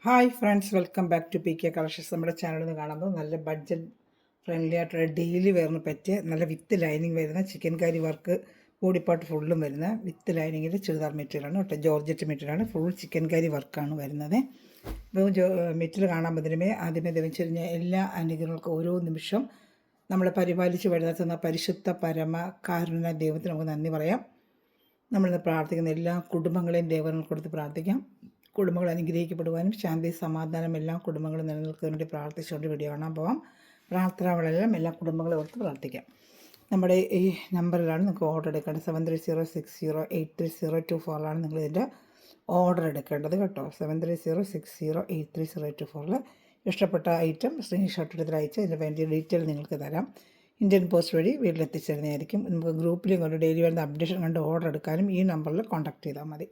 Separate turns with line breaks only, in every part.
Hi friends, welcome back to P K collections. നമ്മുടെ ചാനലിൽ നിന്ന് കാണുമ്പോൾ നല്ല ബഡ്ജറ്റ് ഫ്രണ്ട്ലി ആയിട്ടുള്ള ഡെയിലി വെയറിന് പറ്റിയ നല്ല വിത്ത് ലൈനിങ് വരുന്ന chikankari work body part ഫുള്ളും വരുന്ന വിത്ത് ലൈനിങ്ങിൽ ചുരിദാർ മെറ്റീരിയലാണ് കേട്ടോ. ജോർജറ്റ് മെറ്റീരിയലാണ്, ഫുൾ ചിക്കൻ കറി വർക്കാണ് വരുന്നത്. ഇപ്പോൾ മെറ്റീരിയൽ കാണാൻ പറ്റുന്നതിനുമേ ആദ്യമേ വെച്ച് കഴിഞ്ഞാൽ എല്ലാ അനുഗ്രഹങ്ങൾക്കും ഓരോ നിമിഷം നമ്മളെ പരിപാലിച്ച് വരുന്ന പരിശുദ്ധ പരമ കാരുണ്യ ദൈവത്തിന് നമുക്ക് നന്ദി പറയാം. നമ്മളിന്ന് പ്രാർത്ഥിക്കുന്ന എല്ലാ കുടുംബങ്ങളെയും ദൈവങ്ങൾ കൊടുത്ത് പ്രാർത്ഥിക്കാം. കുടുംബങ്ങൾ അനുഗ്രഹിക്കപ്പെടുവാനും ശാന്തി സമാധാനം എല്ലാ കുടുംബങ്ങളും നിലനിൽക്കുന്നതിന് വേണ്ടി പ്രാർത്ഥിച്ചുകൊണ്ട് വീഡിയോ കാണാൻ പോകാം. പ്രാർത്ഥനകളെല്ലാം എല്ലാ കുടുംബങ്ങളെ ഓർത്ത് പ്രാർത്ഥിക്കാം. നമ്മുടെ ഈ നമ്പറിലാണ് നിങ്ങൾക്ക് ഓർഡർ എടുക്കേണ്ടത്. 7306083024 നിങ്ങൾ ഇതിൻ്റെ ഓർഡർ എടുക്കേണ്ടത് കേട്ടോ. 7306083024 ഇഷ്ടപ്പെട്ട ഐറ്റം സ്ക്രീൻഷോട്ട് എടുത്ത് അയച്ച് ഇതിന് വേണ്ടി ഡീറ്റെയിൽ നിങ്ങൾക്ക് തരാം. ഇന്ത്യൻ പോസ്റ്റ് വഴി വീട്ടിലെത്തിച്ചേരുന്നതായിരിക്കും. നമുക്ക് ഗ്രൂപ്പിലും കൊണ്ട് ഡെയിലി വരുന്ന അപ്ഡേഷൻ കണ്ട് ഓർഡർ എടുക്കാനും ഈ നമ്പറിൽ കോൺടാക്ട് ചെയ്താൽ മതി.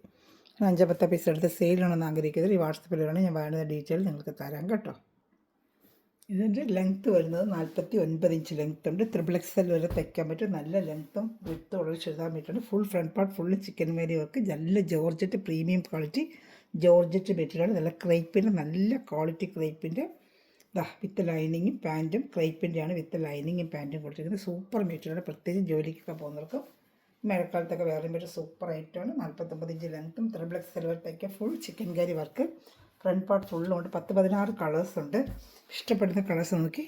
5-10 പീസ് എടുത്ത് സെയിലാണെന്ന് ആഗ്രഹിക്കുന്നത് ഈ വാട്സപ്പിലാണ് ഞാൻ വേണ്ടുന്ന ഡീറ്റെയിൽ നിങ്ങൾക്ക് തരാം കേട്ടോ. ഇതിൻ്റെ ലെങ്ത്ത് വരുന്നത് 49 ഇഞ്ച് ലെങ്ത്ത് ഉണ്ട്. XXL വരെ തയ്ക്കാൻ പറ്റും. നല്ല ലെങ്ത്തും വിത്തും ഉള്ള churidar material. Full front part full chikankari work. നല്ല georgette premium quality georgette material. നല്ല ക്രേപ്പിൻ്റെ നല്ല ക്വാളിറ്റി ക്രേപ്പിൻ്റെ വിത്ത് ലൈനിങ്ങും പാൻറ്റും ക്രേപ്പിൻ്റെയാണ് വിത്ത് ലൈനിങ്ങും പാൻറ്റും കൊടുത്തിരിക്കുന്നത്. Super material. പ്രത്യേകിച്ച് ജോലിക്കൊക്കെ പോകുന്നവർക്ക് മഴക്കാലത്തൊക്കെ വേറെ പറ്റും. സൂപ്പർ ഐറ്റമാണ്. 49 ഇഞ്ച് ലെങ്ത്തും XXL വരെ തയ്ക്കുക. Full chikankari work. Front part ഫുള്ളുണ്ട്. 10-16 കളേഴ്സ് ഉണ്ട്. ഇഷ്ടപ്പെടുന്ന കളേഴ്സ് നോക്കി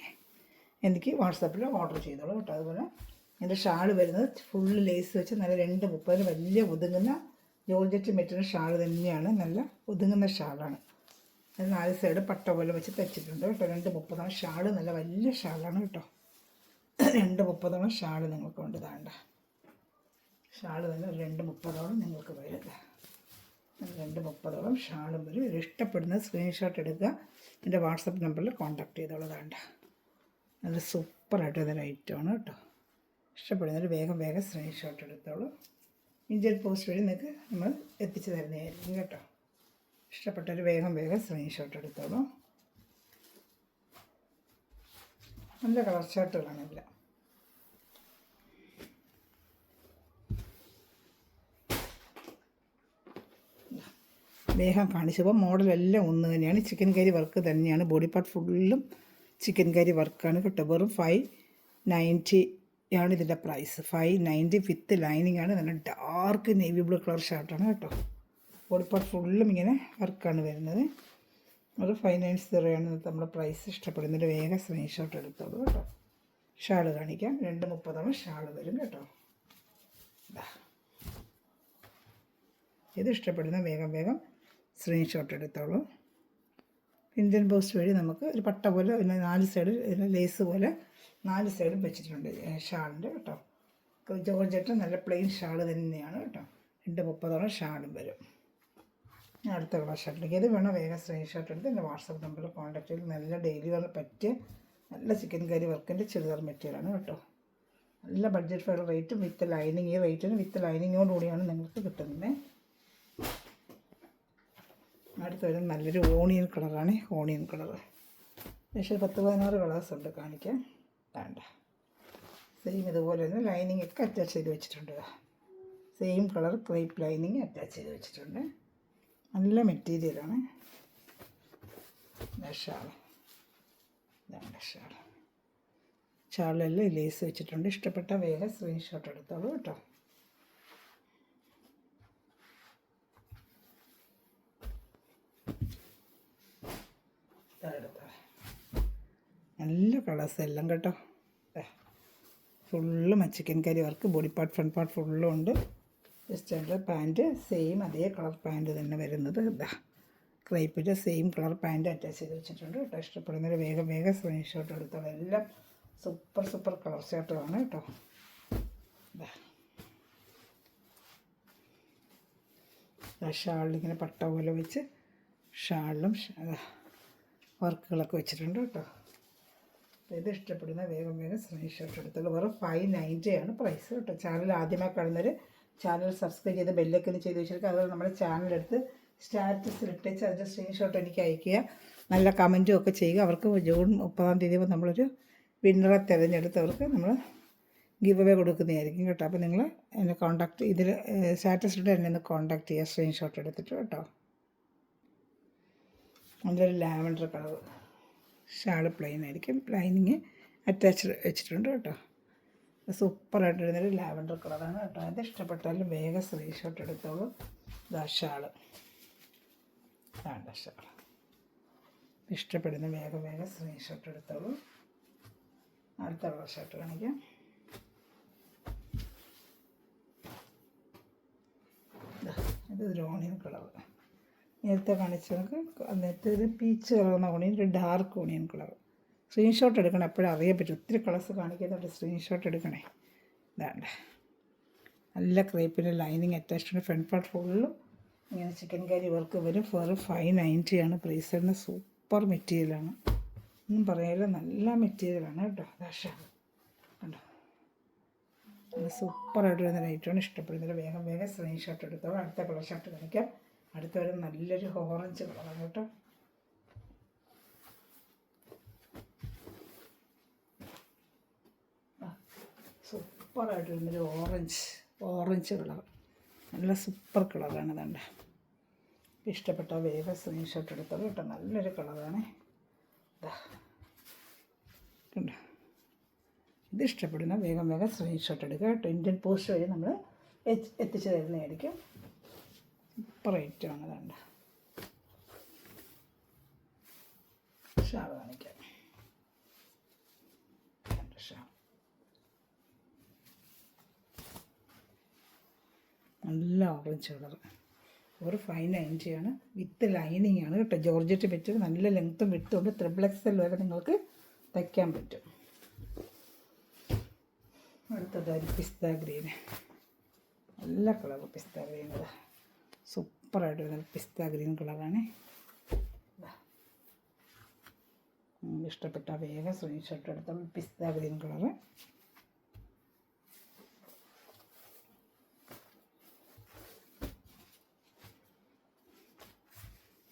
എനിക്ക് വാട്സാപ്പിൽ ഓർഡർ ചെയ്തോളൂ കേട്ടോ. അതുപോലെ എൻ്റെ ഷാൾ വരുന്നത് ഫുള്ള് ലേസ് വെച്ച് നല്ല 230 വലിയ ഒതുങ്ങുന്ന ജോർജറ്റ് മെറ്റീരിയൽ ഷാൾ തന്നെയാണ്. നല്ല ഒതുങ്ങുന്ന ഷാളാണ്. അത് 4 സൈഡ് പട്ട പോലെ വെച്ച് തയ്ച്ചിട്ടുണ്ട് കേട്ടോ. 230 ഷാൾ. നല്ല വലിയ ഷാളാണ് കേട്ടോ. 230 ഷാൾ നിങ്ങൾക്ക് കൊണ്ട് താണ്ട. ഷാൾ തന്നെ ഒരു 230 നിങ്ങൾക്ക് വരും. 230 ഷാളും വരും. ഇഷ്ടപ്പെടുന്ന സ്ക്രീൻഷോട്ട് എടുക്കുക. എൻ്റെ വാട്സപ്പ് നമ്പറിൽ കോൺടാക്ട് ചെയ്തോളതാണ്ട. നല്ല സൂപ്പറായിട്ട് ഇതൊരു ഐറ്റമാണ് കേട്ടോ. ഇഷ്ടപ്പെടുന്നവർ വേഗം സ്ക്രീൻഷോട്ട് എടുത്തോളൂ. ഇന്ത്യൻ പോസ്റ്റ് വഴി നിങ്ങൾക്ക് നമ്മൾ എത്തിച്ചു തരുന്നതായിരിക്കും കേട്ടോ. ഇഷ്ടപ്പെട്ടവർ വേഗം സ്ക്രീൻഷോട്ട് എടുത്തോളൂ. നല്ല കളർ ഷർട്ടുകളാണെല്ലാം. വേഗം കാണിച്ചപ്പോൾ മോഡലെല്ലാം ഒന്ന് തന്നെയാണ്. ചിക്കൻ കറി വർക്ക് തന്നെയാണ്. ബോഡി പാർട്ട് ഫുള്ളും ചിക്കൻ കറി വർക്കാണ് കേട്ടോ. വെറും 590 ആണ് ഇതിൻ്റെ പ്രൈസ്. 590 വിത്ത് ലൈനിങ് ആണ്. നല്ല ഡാർക്ക് നേവി ബ്ലൂ കളർ ഷർട്ടാണ് കേട്ടോ. ബോഡി പാർട്ട് ഫുള്ളും ഇങ്ങനെ വർക്കാണ് വരുന്നത്. അത് 590 ആണ് നമ്മുടെ പ്രൈസ്. ഇഷ്ടപ്പെടുന്നതിൻ്റെ വേഗം സ്ക്രീൻഷോട്ട് എടുത്തോളൂ കേട്ടോ. ഷാൾ കാണിക്കാം. 230 ഷാൾ വരും കേട്ടോ. ഇത് ഇഷ്ടപ്പെടുന്ന വേഗം സ്ക്രീൻഷോട്ട് എടുത്തോളൂ. ഇന്ത്യൻ പോസ്റ്റ് വഴി നമുക്ക് ഒരു പട്ട പോലെ 4 സൈഡ് ലേസ് പോലെ 4 സൈഡും വെച്ചിട്ടുണ്ട് ഷാളിൻ്റെ കേട്ടോ. ജോർജറ്റ് നല്ല പ്ലെയിൻ ഷാൾ തന്നെയാണ് കേട്ടോ. 230 ഷാളും വരും. അടുത്ത കളർ ഷർട്ടിലേക്ക് ഇത് വേണം വേഗം സ്ക്രീൻഷോട്ട് എടുത്ത് എൻ്റെ വാട്സപ്പ് നമ്പറിൽ കോൺടാക്ട് ചെയ്ത് നല്ല ഡെയിലി വരെ പറ്റിയ നല്ല ചിക്കൻ കറി വർക്കിൻ്റെ ചുരിദാർ മെറ്റീരിയലാണ് കേട്ടോ. നല്ല ബഡ്ജറ്റ് ഫെയർ റേറ്റും വിത്ത് ലൈനിങ്. ഈ റേറ്റിന് വിത്ത് ലൈനിങ്ങോടുകൂടിയാണ് നിങ്ങൾക്ക് കിട്ടുന്നത്. അടുത്ത് വരുന്നത് നല്ലൊരു ഓണിയൻ കളറാണ്. ഓണിയൻ കളർ പക്ഷേ 10-16 കളേഴ്സ് ഉണ്ട് കാണിക്കാൻ. വേണ്ട സെയിം ഇതുപോലെ തന്നെ ലൈനിങ് ഒക്കെ അറ്റാച്ച് ചെയ്ത് വെച്ചിട്ടുണ്ട്. Same colour crepe lining attach ചെയ്ത് വെച്ചിട്ടുണ്ട്. നല്ല മെറ്റീരിയലാണ്. ഷാൾ ഷാളിലെല്ലാം ലേസ് വെച്ചിട്ടുണ്ട്. ഇഷ്ടപ്പെട്ട വേഗം സ്ക്രീൻഷോട്ട് എടുത്തോളൂ കേട്ടോ. നല്ല കളേഴ്സ് എല്ലാം കേട്ടോ. ഫുള്ളും chikankari work. Body part front part ഫുള്ളും ഉണ്ട്. ജസ്റ്റ് പാൻറ്റ് സെയിം അതേ കളർ പാൻറ്റ് തന്നെ വരുന്നത്. ക്രൈപ്പിൻ്റെ സെയിം കളർ പാൻറ്റ് അറ്റാച്ച് ചെയ്ത് വെച്ചിട്ടുണ്ട് കേട്ടോ. ഇഷ്ടപ്പെടുന്നവർ വേഗം സ്ക്രീൻഷോട്ട് എടുത്തോളൂ. എല്ലാം സൂപ്പർ കളർ ഷർട്ടുകളാണ് കേട്ടോ. ഷാളിലിങ്ങനെ പട്ട പോലെ വെച്ച് ഷാളിലും വർക്കുകളൊക്കെ വെച്ചിട്ടുണ്ട് കേട്ടോ. ഇത് ഇഷ്ടപ്പെടുന്ന വേഗം സ്ക്രീൻഷോട്ട് എടുത്തോളൂ. വെറും 590 ആണ് പ്രൈസ് കേട്ടോ. ചാനൽ ആദ്യമായി കാണുന്നവർ ചാനൽ സബ്സ്ക്രൈബ് ചെയ്ത് ബെല്ലൊക്കെ ചെയ്ത് വെച്ചിരിക്കുക. അതുപോലെ നമ്മുടെ ചാനലെടുത്ത് സ്റ്റാറ്റസിൽ ഇട്ടേച്ച് അതിൻ്റെ സ്ക്രീൻഷോട്ട് എനിക്ക് അയയ്ക്കുക. നല്ല കമൻറ്റും ഒക്കെ ചെയ്യുക. അവർക്ക് ജൂൺ 30 നമ്മളൊരു വിന്നറെ തിരഞ്ഞെടുത്തവർക്ക് നമ്മൾ ഗിവ് അവേ കൊടുക്കുന്നതായിരിക്കും കേട്ടോ. അപ്പോൾ നിങ്ങൾ എന്നെ കോൺടാക്റ്റ് ഇതിൽ സ്റ്റാറ്റസിലൂടെ എന്നെ ഒന്ന് കോൺടാക്റ്റ് ചെയ്യുക സ്ക്രീൻഷോട്ട് എടുത്തിട്ട് കേട്ടോ. അതിലൊരു ലാവൻഡർ കളർ. ഷാള് പ്ലെയിൻ ആയിരിക്കും, ലൈനിങ് അറ്റാച്ച്ഡ് വെച്ചിട്ടുണ്ട് കേട്ടോ. സൂപ്പറായിട്ട് വരുന്നൊരു ലാവൻഡർ കളറാണ് കേട്ടോ. അത് ഇഷ്ടപ്പെട്ടാലും വേഗം സ്ക്രീൻഷോട്ട് എടുത്തോളൂ. ഇതാ ഷാള്, വേണ്ട ഷാള് ഇഷ്ടപ്പെടുന്ന വേഗം സ്ക്രീൻഷോട്ട് എടുത്തോളൂ. അടുത്ത കളർ ഷർട്ട് കാണിക്കാം. ഇതൊരു ഓണിയൻ കളർ. നേരത്തെ കാണിച്ചത് നേരത്തെ ഒരു പീച്ച് കളർന്ന ഓണിയൻ, ഒരു ഡാർക്ക് ഓണിയൻ കളർ. സ്ക്രീൻഷോട്ട് എടുക്കണം, എപ്പോഴും അറിയാൻ പറ്റും. ഒത്തിരി കളേഴ്സ് കാണിക്കുന്നുണ്ട്, സ്ക്രീൻഷോട്ട് എടുക്കണേ. ഇതാണ്ട് നല്ല ക്രേപ്പിൻ്റെ ലൈനിങ് അറ്റാച്ച്ഡ്. ഫ്രണ്ട് പാർട്ട് ഫുള്ളും ഇങ്ങനെ ചിക്കൻ കറി വർക്ക് വരും. ഫോർ 590 പ്രൈസിന്. സൂപ്പർ മെറ്റീരിയലാണ്, ഒന്നും പറയാനില്ല, നല്ല മെറ്റീരിയലാണ് കേട്ടോ. ദാഷാണ് കണ്ടോ, നല്ല സൂപ്പറായിട്ട് വരുന്ന ലൈറ്റാണ്. ഇഷ്ടപ്പെടുന്നത് വേഗം സ്ക്രീൻഷോട്ട് എടുത്തോളൂ. അടുത്ത കളർ ഷർട്ട് കാണിക്കാം. അടുത്ത ഒരു നല്ലൊരു ഓറഞ്ച് കളറാണ് കേട്ടോ. സൂപ്പറായിട്ട് വരുന്നൊരു ഓറഞ്ച് കളർ, നല്ല സൂപ്പർ കളറാണ്. ഇതാണ്ട് ഇഷ്ടപ്പെട്ട വേഗം സ്ക്രീൻഷോട്ട് എടുത്തോളൂ കേട്ടോ. നല്ലൊരു കളറാണ്. ഇതാ കണ്ടോ, ഇത് ഇഷ്ടപ്പെടുന്ന വേഗം സ്ക്രീൻഷോട്ട് എടുക്കുക കേട്ടോ. ഇന്ത്യൻ പോസ്റ്റ് വഴി നമ്മൾ എത്തിച്ചു തരുന്നതായിരിക്കും. സൂപ്പർ ഐറ്റമാണ്. ഇതാണ്ട് ഷാൾ കാണിക്കാം. ഷാൾ നല്ല ഓറഞ്ച് കളർ. ഒരു 590 വിത്ത് ലൈനിങ് ആണ് കേട്ടോ. ജോർജറ്റ് വെച്ചിട്ട് നല്ല ലെങ്ത്തും വിട്ടുകൊണ്ട് 3XL വരെ നിങ്ങൾക്ക് തയ്ക്കാൻ പറ്റും. അടുത്തത് പിസ്ത ഗ്രീന്, നല്ല കളർ പിസ്ത ഗ്രീൻ. സൂപ്പറായിട്ട് വരുന്ന പിസ്ത ഗ്രീൻ കളറാണ്. ഇഷ്ടപ്പെട്ട വേഗം സ്ക്രീൻഷോട്ട് എടുത്തോളൂ. പിസ്ത ഗ്രീൻ കളറ്.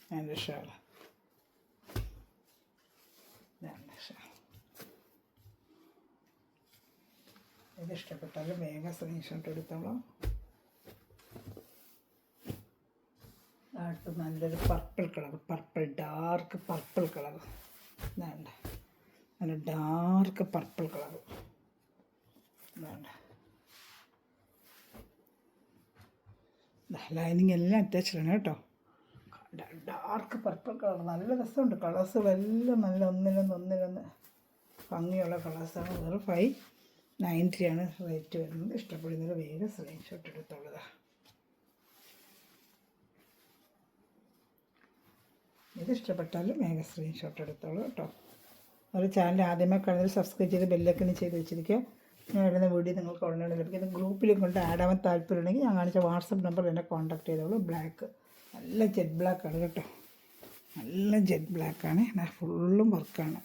അതിൻ്റെ ഷാൾ, ഇത് ഇഷ്ടപ്പെട്ടാലും വേഗം സ്ക്രീൻഷോട്ട് എടുത്തോളാം. അടുത്ത് നല്ലൊരു purple colour, dark purple colour. വേണ്ട, നല്ല ഡാർക്ക് പർപ്പിൾ കളർ. വേണ്ട, ലൈനിങ് എല്ലാം അറ്റാച്ച്ഡാണ് കേട്ടോ. ഡാർക്ക് പർപ്പിൾ കളർ, നല്ല രസമുണ്ട്. കളേഴ്സുകളെല്ലാം നല്ല ഒന്നിനൊന്ന് ഭംഗിയുള്ള കളേഴ്സാണ്. വെറും 590 റേറ്റ് വരുന്നത്. ഇഷ്ടപ്പെടുന്നത് വേഗം സ്ക്രീൻഷോട്ട് എടുത്തോളുക. ഇത് ഇഷ്ടപ്പെട്ടാലും വേഗം സ്ക്രീൻഷോട്ട് എടുത്തോളൂ കേട്ടോ. ഒരു ചാനൽ ആദ്യമായി കാണുന്നത് സബ്സ്ക്രൈബ് ചെയ്ത് ബെല്ലൈക്കൺ ചെയ്ത് വെച്ചിരിക്കുക. ഞാൻ ഇടുന്ന വീഡിയോ നിങ്ങൾക്ക് ഉടനെ ലഭിക്കും. ഇത് ഗ്രൂപ്പിലും കൊണ്ട് ആഡ് ആവാൻ താല്പര്യമുണ്ടെങ്കിൽ ഞാൻ കാണിച്ച വാട്സപ്പ് നമ്പർ എന്നെ കോൺടാക്ട് ചെയ്തോളൂ. ബ്ലാക്ക്, നല്ല ജെറ്റ് ബ്ലാക്കാണ് കേട്ടോ. നല്ല ജെറ്റ് ബ്ലാക്കാണ്. ഫുള്ളും വർക്കാണ്.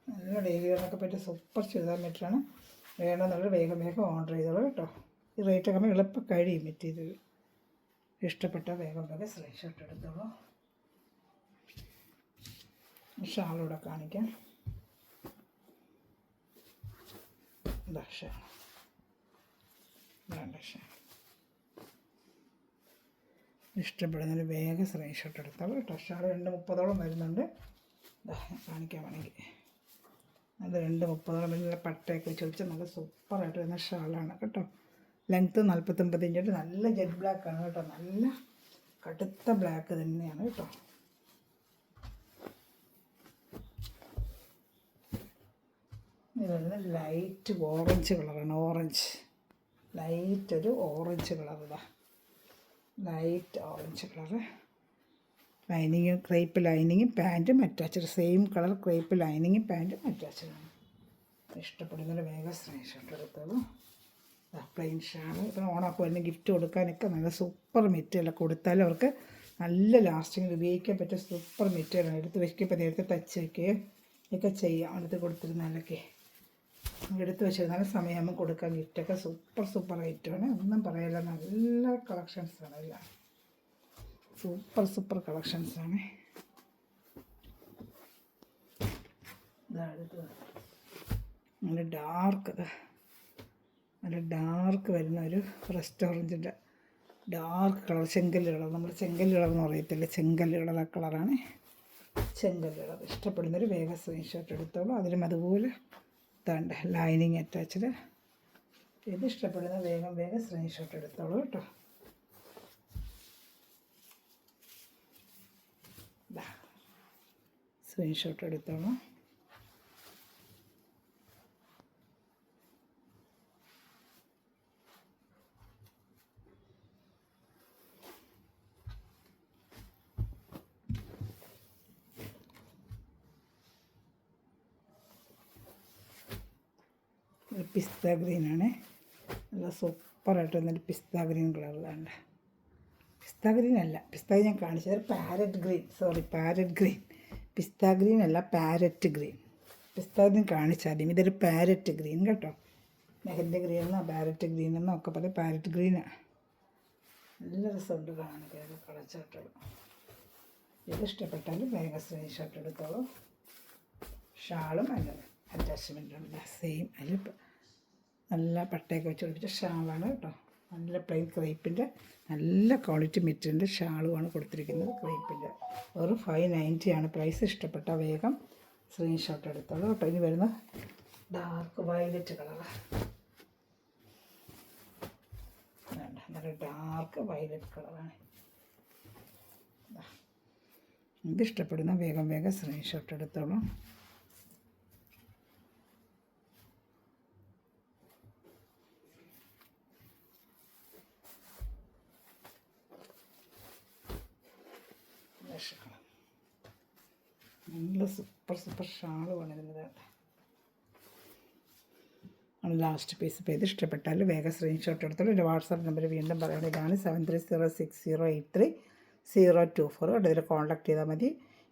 നല്ല ഡെയിലി വെയറിനൊക്കെ പറ്റിയ സൂപ്പർ ചുരിദാർ മെറ്റീരിയലാണ്. വേണമെന്നുള്ളത് വേഗം ഓർഡർ ചെയ്തോളൂ കേട്ടോ. ഈ റേറ്റൊക്കെ നമ്മൾ എളുപ്പം കഴിയും മെറ്റീരിയൽ. ഇഷ്ടപ്പെട്ട വേഗം സ്ക്രീൻഷോട്ട് എടുത്തോളൂ. ഷാളൂടെ കാണിക്കാം. ഷാൾ, വേണ്ട ഷാൾ ഇഷ്ടപ്പെടുന്നതിന് വേഗം സ്ക്രീൻഷോട്ട് എടുത്തോളൂ കേട്ടോ. ഷാൾ 230 വരുന്നുണ്ട്. കാണിക്കാൻ വേണമെങ്കിൽ അത് 230 നല്ല പട്ടയൊക്കെ വെച്ച് വെച്ചാൽ നല്ല സൂപ്പറായിട്ട് വരുന്ന ഷാളാണ് കേട്ടോ. Length 49 inch. നല്ല ജെറ്റ് ബ്ലാക്കാണ് കേട്ടോ. നല്ല കടുത്ത ബ്ലാക്ക് തന്നെയാണ് കേട്ടോ. ഇതൊന്ന് ലൈറ്റ് ഓറഞ്ച് കളറാണ്. ലൈറ്റ് ഒരു orange colour. Light orange colour. Lining crepe ലൈനിങ്ങും പാൻറ്റും അറ്റാച്ച്ഡ്. സെയിം കളർ ക്രേപ്പ് ലൈനിങ്ങും പാൻറ്റും അറ്റാച്ച്ഡാണ്. ഇഷ്ടപ്പെടുന്നതിന് വേഗം സ്ക്രീൻഷോട്ട് എടുത്തോളൂ. Plain shawl. ഇപ്പം ഓണമൊക്കെ വരുന്ന ഗിഫ്റ്റ് കൊടുക്കാനൊക്കെ നല്ല സൂപ്പർ മെറ്റീരിയൽ. കൊടുത്താലും അവർക്ക് നല്ല ലാസ്റ്റിങ് ഉപയോഗിക്കാൻ പറ്റിയ സൂപ്പർ മെറ്റീരിയലാണ്. എടുത്ത് വയ്ക്കുമ്പോൾ നേരത്തെ തച്ച് വയ്ക്കുകയോ ഒക്കെ ചെയ്യാം. അടുത്ത് കൊടുത്തിരുന്നാലൊക്കെ എടുത്ത് വെച്ചിരുന്നാലും സമയമാകുമ്പോൾ കൊടുക്കാൻ ഗിഫ്റ്റൊക്കെ സൂപ്പർ ഐറ്റമാണ്. ഒന്നും പറയില്ല, നല്ല കളക്ഷൻസാണ് എല്ലാം. സൂപ്പർ കളക്ഷൻസാണ്. നല്ല ഡാർക്ക് വരുന്ന ഒരു റെസ്റ്റോറൻറ്റിൻ്റെ ഡാർക്ക് കളർ, ചെങ്കല്ല് കളർ. നമ്മൾ ചെങ്കല്ല് കളർ എന്ന് പറയത്തില്ല, ചെങ്കല്ല് കളർ. ആ കളറാണ്. ചെങ്കൽ കളർ ഇഷ്ടപ്പെടുന്നൊരു വേഗം സ്ക്രീൻഷോട്ട് എടുത്തോളൂ. അതിലും അതുപോലെ ഇതാണ്ട് ലൈനിങ് അറ്റാച്ച്ഡ്. ഇത് ഇഷ്ടപ്പെടുന്ന വേഗം സ്ക്രീൻഷോട്ട് എടുത്തോളൂ കേട്ടോ. സ്ക്രീൻഷോട്ട് എടുത്തോളൂ. പിസ്ത ഗ്രീനാണ്, നല്ല സൂപ്പറായിട്ട് വന്നൊരു പിസ്ത ഗ്രീൻ കളറിലാണ്. പിസ്ത ഗ്രീൻ അല്ല, പിസ്ത ഞാൻ കാണിച്ചത് പാരറ്റ് ഗ്രീൻ, പാരറ്റ് ഗ്രീൻ. പിസ്ത ഗ്രീൻ അല്ല, പാരറ്റ് ഗ്രീൻ. പിസ്ത ഗ്രീൻ കാണിച്ചാൽ മതി. ഇതൊരു പാരറ്റ് ഗ്രീൻ കേട്ടോ. മെഹന്തി ഗ്രീൻ എന്നോ പാരറ്റ് ഗ്രീൻ എന്നോ ഒക്കെ പറയും. പാരറ്റ് ഗ്രീനാണ്. നല്ല രസമുണ്ട് കാണാൻ. വേഗം കളച്ചാട്ടുള്ളൂ. ഇത് ഇഷ്ടപ്പെട്ടാലും വേഗം സ്ക്രീൻഷോട്ട് എടുത്തോളൂ. ഷാളും അതിൻ്റെ അറ്റാച്ച്മെൻ്റ് ഉണ്ട് സെയിം. അതിൽ നല്ല പട്ടയൊക്കെ വെച്ച് കൊടുത്തിട്ട് ഷാളാണ് കേട്ടോ. നല്ല പ്ലെയിൻ ക്രേപ്പിൻ്റെ നല്ല ക്വാളിറ്റി മെറ്റീരിയലിൻ്റെ ഷാളുമാണ് കൊടുത്തിരിക്കുന്നത്. ക്രേപ്പിൻ്റെ വെറും 590 ആണ് പ്രൈസ്. ഇഷ്ടപ്പെട്ട വേഗം സ്ക്രീൻഷോട്ട് എടുത്തോളൂ കേട്ടോ. ഇനി വരുന്ന ഡാർക്ക് വയലറ്റ് കളറാണ്. നല്ല ഡാർക്ക് വയലറ്റ് കളറാണ്. ഇത് ഇഷ്ടപ്പെടുന്ന വേഗം സ്ക്രീൻഷോട്ട് എടുത്തോളൂ. നല്ല സൂപ്പർ ഷാളുമാണ് ഇതിൻ്റെ. Last piece. ഇപ്പോൾ ഇത് ഇഷ്ടപ്പെട്ടാൽ വേഗം സ്ക്രീൻഷോട്ട് എടുത്തോളൂ. എൻ്റെ വാട്സാപ്പ് നമ്പർ വീണ്ടും പറയുന്നത് ഇതാണ് 7306083024. ഇതിൽ കോൺടാക്ട് ചെയ്താൽ മതി.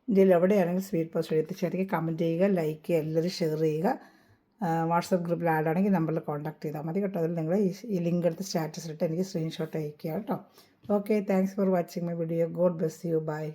ഇന്ത്യയിൽ എവിടെയാണെങ്കിലും സ്പീഡ് പോസ്റ്റ് എത്തിച്ചേർക്കുക. കമൻറ്റ് ചെയ്യുക, ലൈക്ക് ചെയ്യുക, എല്ലാവരും ഷെയർ ചെയ്യുക. വാട്സാപ്പ് ഗ്രൂപ്പിൽ ആഡ് ആണെങ്കിൽ നമ്പറിൽ കോൺടാക്ട് ചെയ്താൽ മതി കേട്ടോ. അതിൽ നിങ്ങൾ ഈ ലിങ്ക് എടുത്ത് സ്റ്റാറ്റസ് ഇട്ട് എനിക്ക് സ്ക്രീൻഷോട്ട് അയക്കുക കേട്ടോ. Okay, thanks for watching my video. God bless you. By.